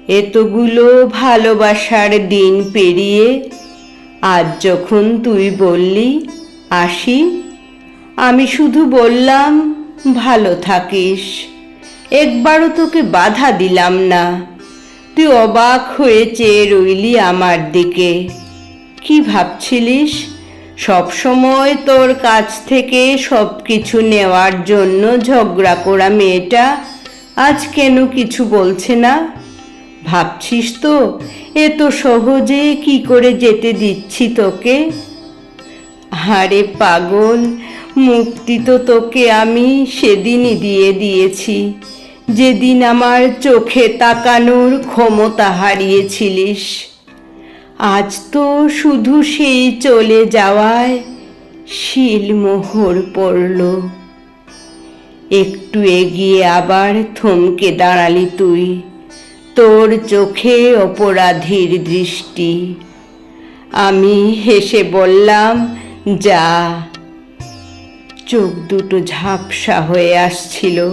এতগুলো ভালোবাসার দিন পেরিয়ে আজ যখন তুই বললি আসি, আমি শুধু বললাম ভালো থাকিস। একবারও তোকে বাধা দিলাম না। তুই অবাক হয়ে চেয়ে রইলি আমার দিকে। কি ভাবছিলিস সব সময় তোর কাছ থেকে সব কিছু নেওয়ার জন্য ঝগড়া করা মেয়েটা আজ কেন কিছু বলছে না? ভাবছিস তো এত সহজে কি করে যেতে দিচ্ছি তোকে? আরে পাগল, মুক্তি তো তোকে আমি সেদিনই দিয়ে দিয়েছি যেদিন আমার চোখে তাকানোর ক্ষমতা হারিয়েছিলিস। আজ তো শুধু সেই চলে যাওয়ায় শিলমোহর পড়ল। একটু এগিয়ে আবার থমকে দাঁড়ালি তুই, তোর চোখে অপরাধীর দৃষ্টি। আমি হেসে বললাম যা। চোখ দুটো ঝাপসা হয়ে আসছিল,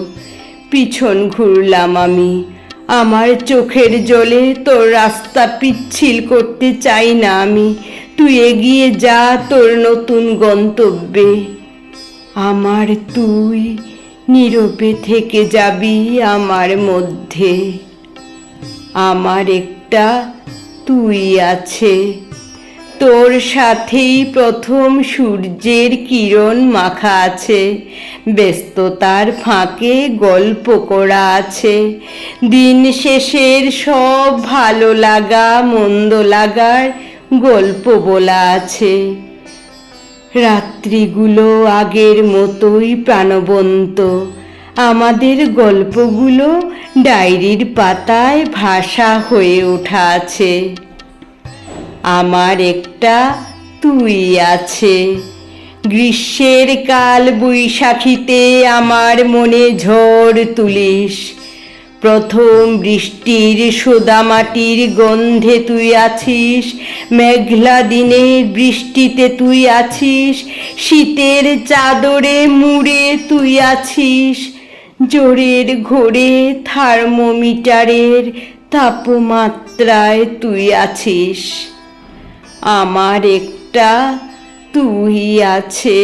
পিছন ঘুরলাম আমি। আমার চোখের জলে তোর রাস্তা পিচ্ছিল করতে চাই না আমি। তুই এগিয়ে যা তোর নতুন গন্তব্যে। আমার তুই নীরবে থেকে যাবি আমার মধ্যে। আমার একটা তুই আছে, তোর সাথেই প্রথম সূর্যের কিরণ মাখা আছে। ব্যস্ততার ফাঁকে গল্প করা আছে। দিন শেষের সব ভালো লাগা মন্দ লাগার গল্প বলা আছে। রাত্রিগুলো আগের মতোই প্রাণবন্ত। আমাদের গল্পগুলো ডায়েরির পাতায় ভাষা হয়ে ওঠা আছে। আমার একটা তুই আছে। গ্রীষ্মের কাল বৈশাখীতে আমার মনে ঝড় তুলিস। প্রথম বৃষ্টির সোদামাটির গন্ধে তুই আছিস। মেঘলা দিনের বৃষ্টিতে তুই আছিস। শীতের চাদরে মুড়ে তুই আছিস। জোরের ঘোরে থার্মোমিটারের তাপমাত্রায় তুই আছিস। আমার একটা তুই আছে।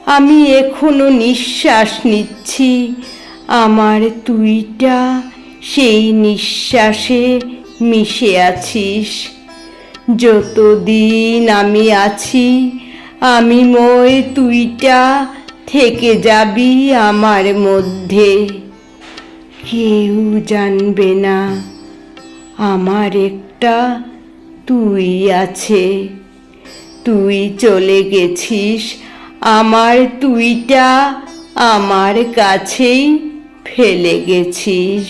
আমি এখনো নিঃশ্বাস নিচ্ছি। আমার তুইটা সেই নিঃশ্বাসে মিশে আছিস। যতদিন আমি আছি আমি মই তুইটা থেকে যাবি আমার মধ্যে। কেউ জানবে না আমার একটা তুই আছে। তুই চলে গেছিস, আমার তুইটা আমার কাছেই ফেলে গেছিস।